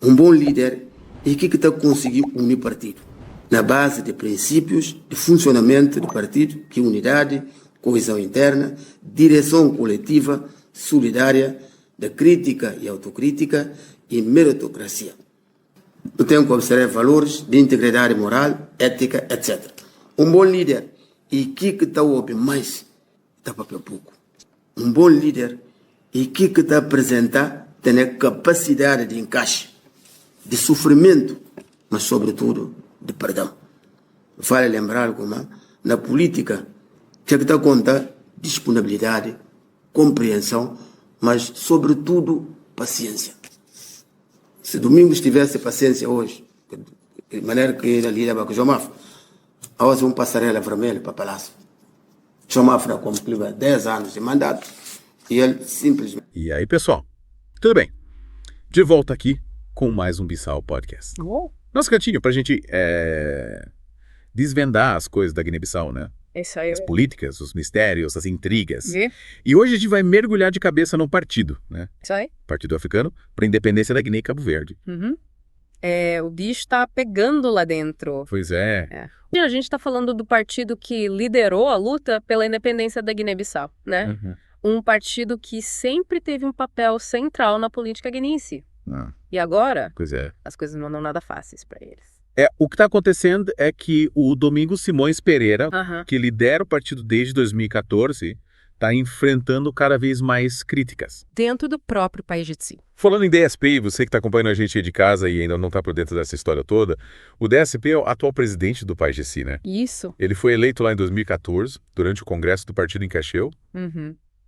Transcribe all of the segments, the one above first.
Um bom líder é que está conseguindo unir o partido, na base de princípios de funcionamento do partido, que é unidade, coesão interna, direção coletiva, solidária, da crítica e autocrítica e meritocracia. Eu tenho que observar valores de integridade moral, ética, etc. Um bom líder é que está a ouvir mais, está papel pouco. Um bom líder é que está a apresentar, tem a capacidade de encaixe, de sofrimento, mas sobretudo de perdão. Vale lembrar como na política tem que estar conta disponibilidade, compreensão, mas sobretudo paciência. Se Domingos tivesse paciência hoje, de maneira que ele lida com o João Mafra, hoje um passarela vermelha para o Palácio. João Mafra cumpriu 10 anos de mandato e ele simplesmente... E aí, pessoal? Tudo bem? De volta aqui com mais um Bissau Podcast. Nosso cantinho pra gente desvendar as coisas da Guiné-Bissau, né? Isso aí. As políticas, os mistérios, as intrigas. E hoje a gente vai mergulhar de cabeça num partido, né? Isso aí. Partido Africano para a independência da Guiné e Cabo Verde. O bicho tá pegando lá dentro. Pois é. E a gente tá falando do partido que liderou a luta pela independência da Guiné-Bissau, né? Um partido que sempre teve um papel central na política guineense. E agora, Pois é. as coisas não andam nada fáceis para eles. O que está acontecendo é que o Domingos Simões Pereira, que lidera o partido desde 2014, está enfrentando cada vez mais críticas. Dentro do próprio país de si. Falando em DSP, você que está acompanhando a gente aí de casa e ainda não está por dentro dessa história toda, o DSP é o atual presidente do país de si, né? Isso. Ele foi eleito lá em 2014, durante o congresso do partido em Cacheu.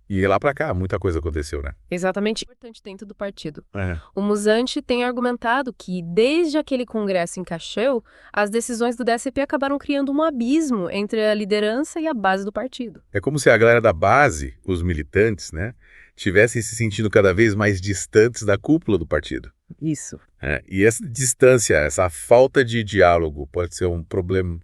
E lá pra cá, muita coisa aconteceu, né? Exatamente. Importante dentro do partido. O Musante tem argumentado que, desde aquele congresso em Cacheu, as decisões do DSP acabaram criando um abismo entre a liderança e a base do partido. É como se a galera da base, os militantes, né, tivessem se sentindo cada vez mais distantes da cúpula do partido. Isso. E essa distância, essa falta de diálogo pode ser um problema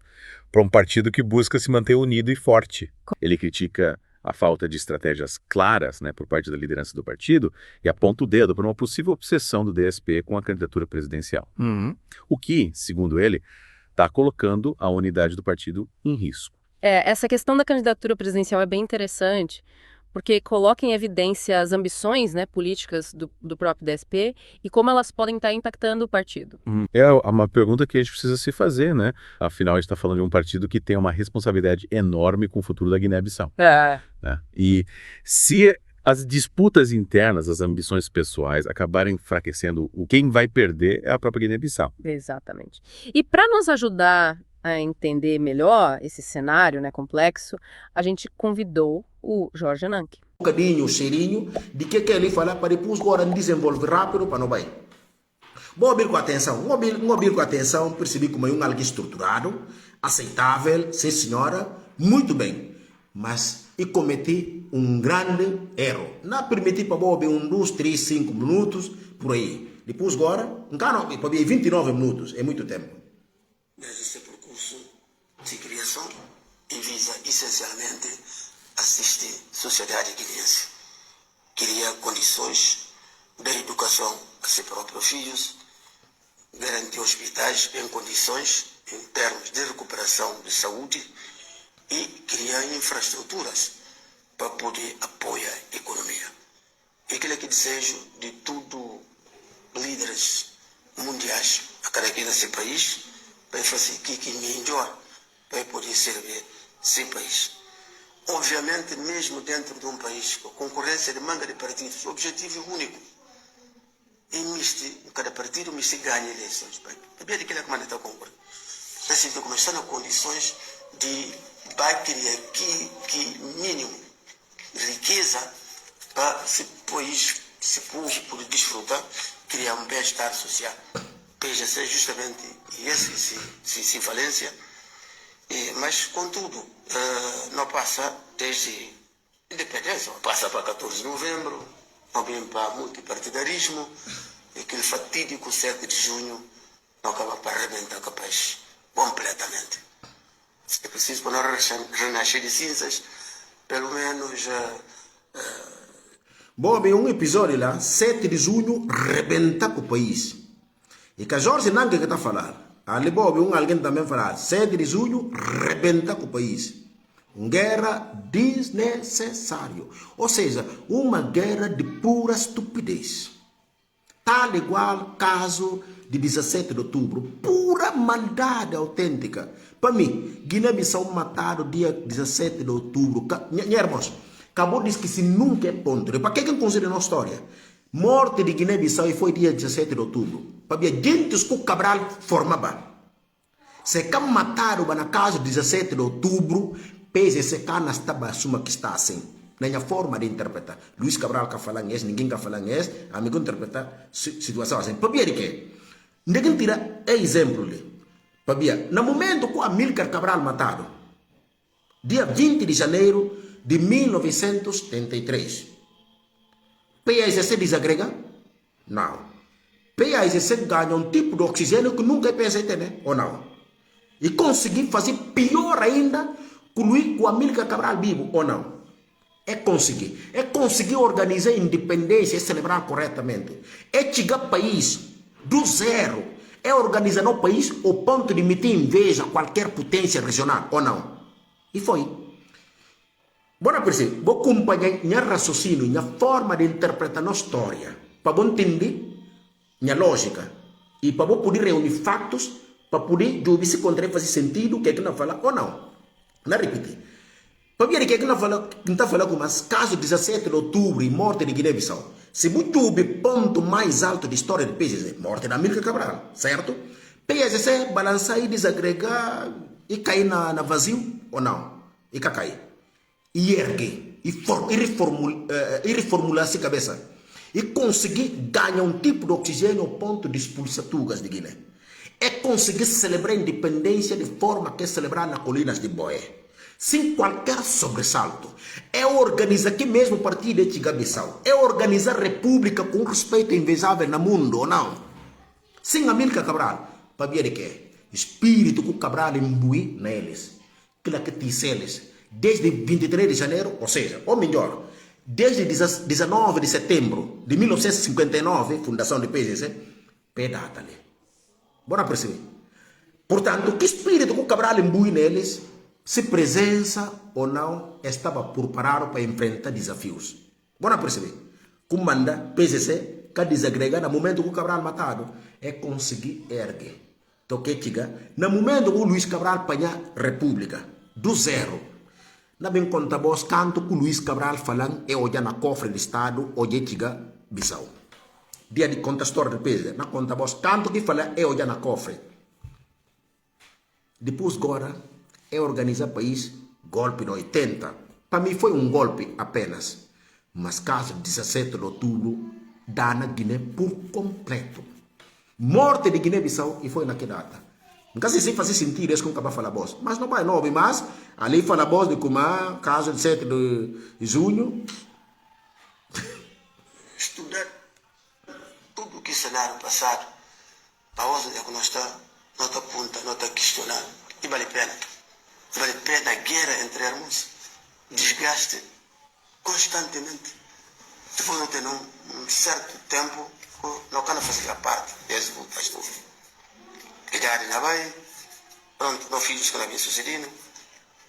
para um partido que busca se manter unido e forte. Ele critica a falta de estratégias claras, né, por parte da liderança do partido e aponta o dedo para uma possível obsessão do DSP com a candidatura presidencial. O que, segundo ele, está colocando a unidade do partido em risco. Essa questão da candidatura presidencial é bem interessante, porque coloca em evidência as ambições, né, políticas do próprio DSP e como elas podem estar impactando o partido. É uma pergunta que a gente precisa se fazer, né? Afinal, a gente está falando de um partido que tem uma responsabilidade enorme com o futuro da Guiné-Bissau. Né? E se as disputas internas, as ambições pessoais acabarem enfraquecendo, quem vai perder é a própria Guiné-Bissau. Exatamente. E para nos ajudar a entender melhor esse cenário, né, complexo, a gente convidou o Jorge Ananke. Um bocadinho, cheirinho de que ele fala para depois agora desenvolver rápido para não vai. Vou ouvir com atenção, percebi como é algo estruturado, aceitável, sim senhora, muito bem, mas eu cometi um grande erro. Não permiti para ouvir 2, 3, 5 minutos por aí. Depois agora, para 29 minutos, é muito tempo. Esse percurso de criação visa essencialmente assistir a sociedade guineense, criar condições da educação a seus próprios filhos, garantir hospitais em condições em termos de recuperação de saúde e criar infraestruturas para poder apoiar a economia. É aquilo que desejo de todos líderes mundiais a cada aqui desse país, para fazer o que melhor para poder servir esse país. Obviamente, mesmo dentro de um país com concorrência de manga de partidos, o objetivo é único. Cada partido me se ganha eleições. Sabia de que ele está concorrendo. Assim, que começar nas condições de criar que mínimo riqueza para esse país, esse povo poder desfrutar, criar um bem-estar social. Veja, ser justamente essa valência, mas contudo, não passa desde a independência, passa para 14 de novembro, não vem para multipartidarismo, aquele fatídico 7 de junho, não acaba para arrebentar o país completamente. É preciso para nós renascer de cinzas, pelo menos... Bom, bem, um episódio lá, 7 de junho, arrebentar com o país. E que Jorge Nanga que está a falar. Ali Bob, alguém também falar. 7 de julho, rebenta com o país. Uma guerra desnecessária. Ou seja, uma guerra de pura estupidez. Tal igual caso de 17 de outubro. Pura maldade autêntica. Para mim, Guiné-Bissau matado dia 17 de outubro. Minha irmãos, acabou de dizer que se nunca é ponto. Para que considera a história? Morte de Guiné-Bissau foi dia 17 de outubro. Para ver, gente que o Cabral formava. Se que mataram na casa 17 de outubro, pese se que não estava assuma que está assim. Na minha forma de interpretar. Luís Cabral que fala isso, ninguém que fala isso, amigo interpretar situação assim. Para ver que, ninguém tira exemplo ali. Para ver, no momento que o Amílcar Cabral matado, dia 20 de janeiro de 1973, PAIGC desagrega? Não. PAIGC ganha um tipo de oxigênio que nunca pensei ter, né? Ou não? E conseguir fazer pior ainda que o Amílcar Cabral vivo, ou não? É conseguir organizar a independência e celebrar corretamente. É chegar ao país do zero. É organizar o país ao ponto de meter inveja a qualquer potência regional, ou não? E foi. Bora perceber, vou acompanhar minha raciocínio, minha forma de interpretar a história, para eu entender minha lógica e para eu poder reunir fatos, para poder ver se fazer sentido o que é que não fala ou não. Não repetir. Para ver o que é que não está falando, mas caso 17 de outubro e morte de Guiné-Bissau, se muito o ponto mais alto da história do PSC, morte da Amílcar Cabral, certo? PSC balançar e desagregar e cair na vazio ou não? E cair. E erguer, e reformular essa cabeça. E conseguir ganhar um tipo de oxigênio ao ponto de expulsar tugas de Guiné. É conseguir celebrar a independência de forma que é celebrar nas colinas de Boé. Sem qualquer sobressalto. É organizar que mesmo o partido de Guiné-Bissau. É organizar a república com respeito invejável no mundo, ou não? Sem Amílcar Cabral. Para ver o que é? Espírito que o Cabral imbui neles. Aquilo que diz eles. Desde 23 de janeiro, ou seja, ou melhor, desde 19 de setembro de 1959, fundação do PSC, pedata ali. Bora perceber. Portanto, que espírito que o Cabral imbui neles, se presença ou não, estava preparado para enfrentar desafios. Bora perceber. Comanda PSC, que desagrega no momento que o Cabral matado, é conseguir erguer. Então, que chega, no momento que o Luís Cabral apanha República, do zero, não bem conta vos canto que o Luís Cabral falando é olhar na cofre do Estado, olhar chega Bissau. Dia de conta a história do PSC, na conta vos canto que fala é olhar na cofre. Depois agora, é organizar o país, golpe de 80. Para mim foi um golpe apenas. Mas caso 17 de outubro, dá na Guiné por completo. Morte de Guiné-Bissau e foi naquela data. Nunca sei se fazer sentido isso que eu acabo de falar, boss. Mas não vai, não, mas ali fala boss de como caso 17 de junho. Estudar tudo o que cenário passado, para hoje é que nós está, não está aponta, não está questionando. E vale a pena. Vale a pena a guerra entre irmãos. Desgaste constantemente. Depois não tem um certo tempo, não quero fazer a parte. Esse vou fazer tudo. Idade na vai, pronto, não fiz isso que não havia sucedido.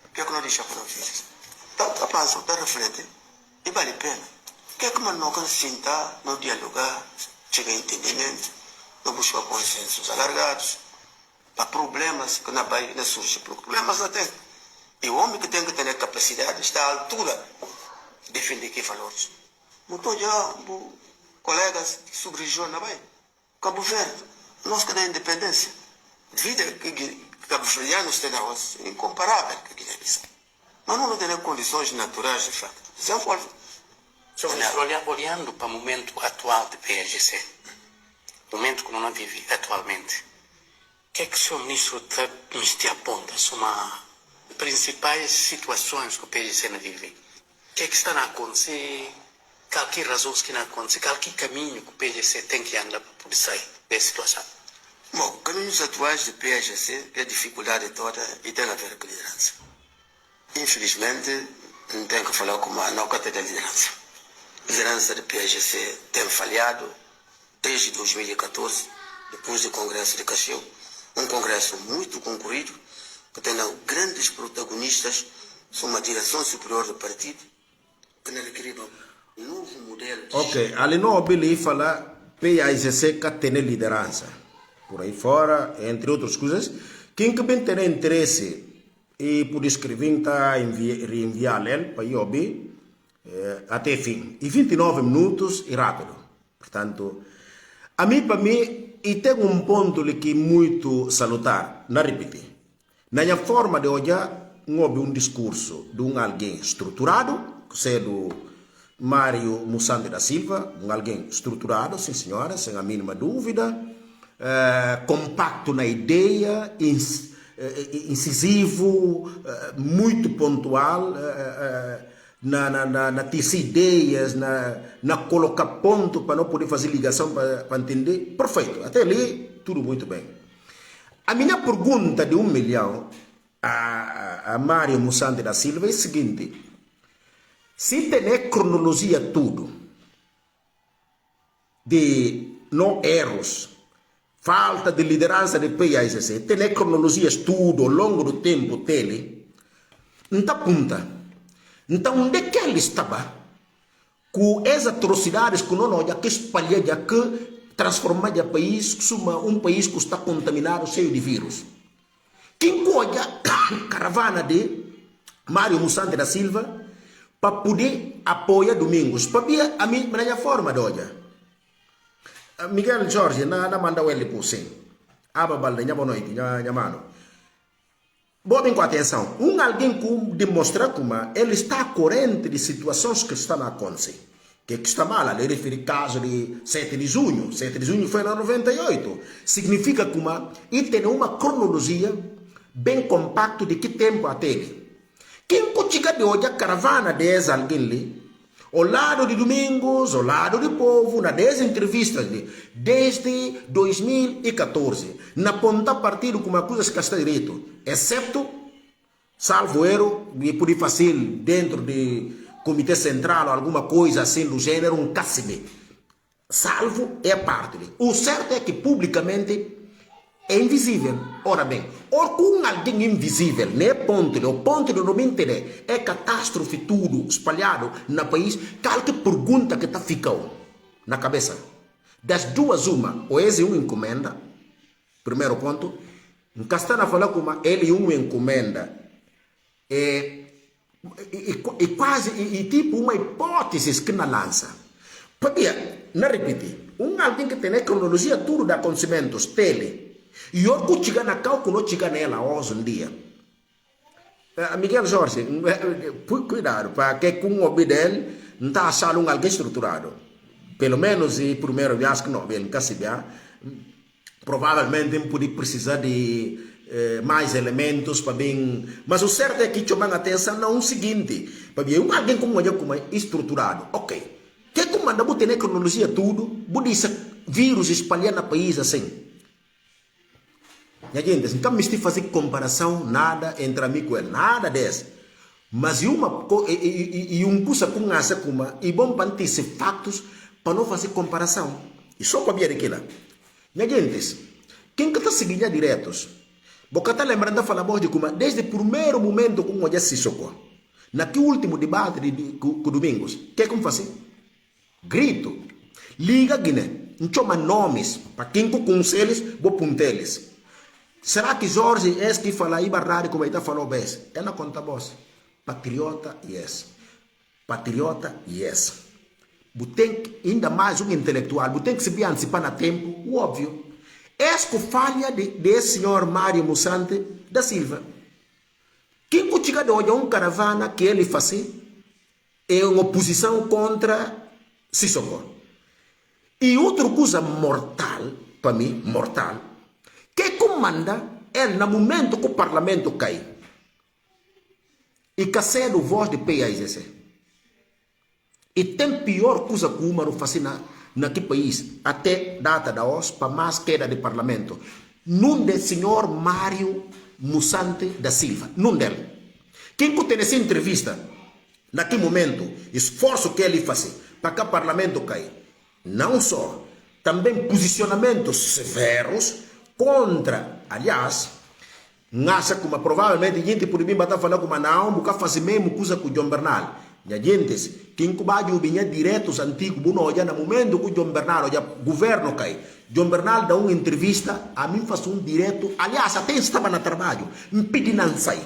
O que é que não deixa para não fiz? Então, a pensa, está refletindo. E vale a pena. O que é que não quer sentar, não dialogar, chegar a entendimento, não buscar consensos alargados, para problemas que na Bahia não surgem. Problemas não tem. E o homem que tem que ter a capacidade está à altura de defender que valores. Muito já, colegas que sub-região na Bahia, Cabo Verde, nós que da independência. Vida que cabo-verdianos têm é incomparável com a Guiné-Bissau. Mas não tem condições naturais de facto. Exemplo, olhando para o momento atual de PAIGC, o momento que nós vivemos atualmente, o que é que o senhor ministro nos aponta sobre as principais situações que o PAIGC não vive? O que é que está a acontecer? Qual que razões que não acontecem? Qual que caminho que o PAIGC tem que andar para poder sair dessa situação? Bom, caminhos atuais do PAIGC é a dificuldade toda e tem a ver com a liderança. Infelizmente, não tenho que falar como a nota da liderança. A liderança do PAIGC tem falhado desde 2014, depois do Congresso de Cacheu, um congresso muito concorrido, que tem grandes protagonistas, são uma direção superior do partido, que não requer um novo modelo de... Ok, ali não obili fala PAIGC que tem liderança. Por aí fora, entre outras coisas, quem que bem terá interesse e por escrever, tá reenviar ele para IOB até fim. E 29 minutos e rápido. Portanto, para mim, e tem um ponto que é muito salutar, não repetir. Na minha forma de olhar, houve um discurso de alguém estruturado, que é do Mário Mussante da Silva, alguém estruturado, sim senhora, sem a mínima dúvida, compacto na ideia, incisivo, muito pontual, na ter ideias, na colocar ponto para não poder fazer ligação para entender. Perfeito, até ali tudo muito bem. A minha pergunta de 1 milhão a Mário Mussante da Silva é a seguinte: se tem cronologia tudo, de não erros, falta de liderança de PAIGC, tem cronologias tudo ao longo do tempo dele, não aponta. Então, onde é que ele estava com as atrocidades que não olha, que espalha, que transforma o país um país que está contaminado, cheio de vírus? Quem olha caravana de Mário Mussante da Silva para poder apoiar Domingos? Para ver a minha forma de olhar. Miguel Jorge, na manda ele por sim. Ababalda, boa noite, minha mano. Boa bem com atenção. Alguém que demonstra como ele está corrente de situações que estão a acontecer. Que está mal, ele refere ao caso de 7 de junho. 7 de junho foi em 98. Significa que ele tem uma cronologia bem compacta de que tempo até ele. Quem chega de hoje a caravana de alguém ali, ao lado de Domingos, ao lado do povo, na 10 entrevistas desde 2014, na ponta partido com uma coisa que está direito, exceto, salvo erro, e por fazer dentro do Comitê Central ou alguma coisa assim do gênero, um cássime. Salvo é a parte. O certo é que publicamente é invisível. Ora bem, com alguém invisível, né, o ponto do não me entender, é catástrofe tudo espalhado no país, qualquer pergunta que está ficando na cabeça. Das duas, uma, ou é uma encomenda, primeiro ponto, não está a falar como ele uma encomenda, e quase, tipo uma hipótese que não lança. Porque, não repetir, alguém que tem a cronologia tudo de acontecimentos, tele, e eu que chega na cal que não chega nela hoje um dia. Miguel Jorge, cuidado, para que com o hobby dele não está achando alguém estruturado. Pelo menos, e primeiro, eu acho que não, ele nunca se vê. Provavelmente pode precisar de mais elementos para bem. Mas o certo é que chamam a atenção não o seguinte: para ver alguém como é estruturado. Ok. Que comanda você ter cronologia tudo, você vírus espalhar no país assim. Minha gente, então me estou fazendo comparação nada entre mim com ele, nada desse. Mas uma coisa com essa como e bom para ter fatos para não fazer comparação. E só para ver aquilo. Minha gente, quem que está seguindo diretos? Você está lembrando de falar de como desde o primeiro momento com o se socorro. Naquele último debate com Domingos, que é como fazer? Grito. Liga Guiné. Não chama nomes para quem conhece, vou apontar eles. Será que Jorge é que fala aí barrado como ele está falando bem? Ela conta a voz. Patriota, yes. Patriota, yes. Você tem ainda mais um intelectual. Você tem que se antecipar no tempo, óbvio. Essa falha de senhor Mário Mussante da Silva. Quem chega de hoje é caravana que ele faz é uma oposição contra Sissoko. E outra coisa mortal, para mim, mortal, que comanda é no momento que o parlamento cai e que cedo voz de PAIGC. E tem pior coisa que uma não faz naquele país, até data da hoje, para mais queda de parlamento. Não do senhor Mário Mussante da Silva, não dele. Quem tem essa entrevista, naquele momento, esforço que ele faz para que o parlamento caia, não só também posicionamentos severos contra, aliás, acha como provavelmente a gente por mim vai falar como não, porque faz mesmo coisa com o João Bernal. E a gente, quem cubajo vinha diretos antigos, já no momento que o João Bernal, já governo cai, João Bernal dá uma entrevista, a mim faz um direto, aliás, até estava no trabalho, me pedi não sair.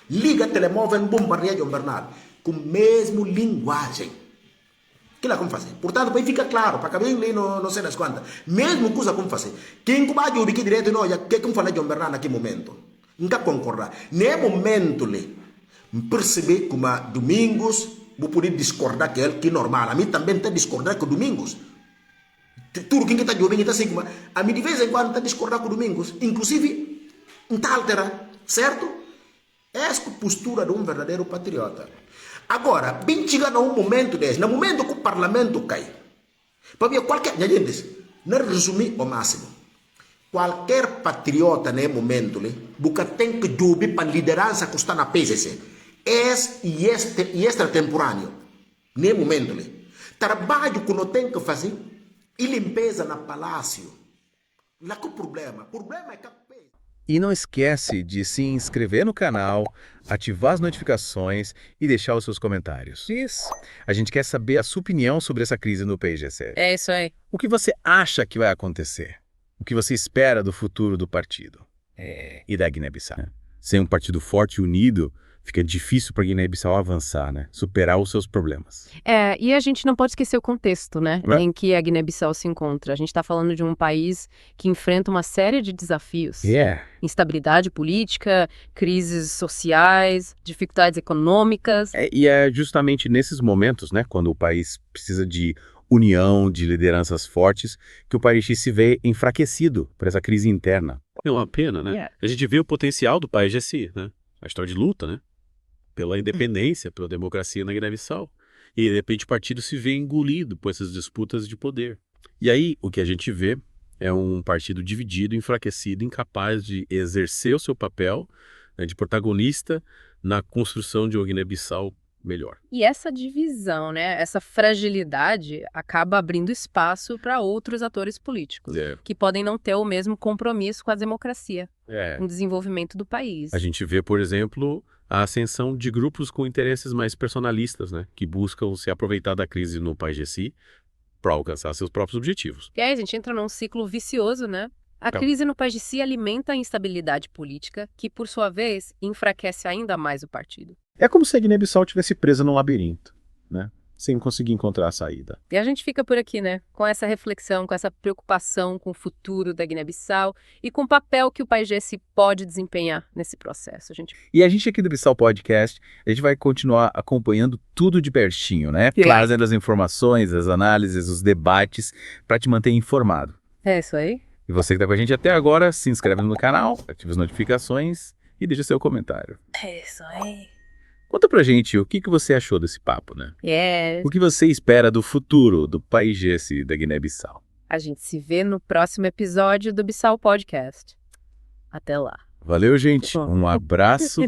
Liga telemóvel, bombardeia João Bernal, com mesmo linguagem. Que lá como fazer? Portanto, para ficar claro, para que alguém não sei das quantas, mesmo coisa como fazer. Quem cubajo vinha direto, não, já que como falar João Bernal naquele momento? Nunca concordar. Nem momento, perceber como Domingos, vou poder discordar com ele, que é normal. A mim também está discordar com Domingos. Tudo quem está jovem está assim, a mim de vez em quando está discordar com Domingos. Inclusive, não está alterar, certo? Essa é a postura de um verdadeiro patriota. Agora, bem chega num momento desse, no momento que o parlamento cai, para ver qualquer, gente, não resumir ao máximo, qualquer patriota nesse momento, porque tem que jogar para a liderança que está na PSC, e extratemporâneo, nesse momento, trabalho que não tem que fazer, e limpeza no palácio. Lá que o problema é que E não esquece de se inscrever no canal, ativar as notificações e deixar os seus comentários. Isso. A gente quer saber a sua opinião sobre essa crise no PAIGC. É isso aí. O que você acha que vai acontecer? O que você espera do futuro do partido? E da Guiné-Bissau? Sem um partido forte e unido, fica difícil para a Guiné-Bissau avançar, né? Superar os seus problemas. E a gente não pode esquecer o contexto, né? Em que a Guiné-Bissau se encontra. A gente está falando de um país que enfrenta uma série de desafios. Instabilidade política, crises sociais, dificuldades econômicas. E é justamente nesses momentos, né, quando o país precisa de união, de lideranças fortes, que o país se vê enfraquecido por essa crise interna. É uma pena, né? A gente vê o potencial do PAIGC, né? A história de luta, né? Pela independência, pela democracia na Guiné-Bissau. E, de repente, o partido se vê engolido por essas disputas de poder. E aí, o que a gente vê é um partido dividido, enfraquecido, incapaz de exercer o seu papel, né, de protagonista na construção de uma Guiné-Bissau melhor. E essa divisão, né, essa fragilidade acaba abrindo espaço para outros atores políticos, que podem não ter o mesmo compromisso com a democracia, com o desenvolvimento do país. A gente vê, por exemplo, a ascensão de grupos com interesses mais personalistas, né, que buscam se aproveitar da crise no PAIGC para alcançar seus próprios objetivos. E aí a gente entra num ciclo vicioso, né? A crise no PAIGC alimenta a instabilidade política, que, por sua vez, enfraquece ainda mais o partido. É como se a Guiné-Bissau estivesse presa num labirinto, né? Sem conseguir encontrar a saída. E a gente fica por aqui, né? Com essa reflexão, com essa preocupação com o futuro da Guiné-Bissau e com o papel que o PAIGC pode desempenhar nesse processo. E a gente aqui do Bissau Podcast, a gente vai continuar acompanhando tudo de pertinho, né? Trazendo as informações, as análises, os debates, para te manter informado. É isso aí. E você que está com a gente até agora, se inscreve no canal, ativa as notificações e deixa seu comentário. É isso aí. Conta pra gente o que você achou desse papo, né? O que você espera do futuro do PAIGC da Guiné-Bissau? A gente se vê no próximo episódio do Bissau Podcast. Até lá. Valeu, gente. Um abraço.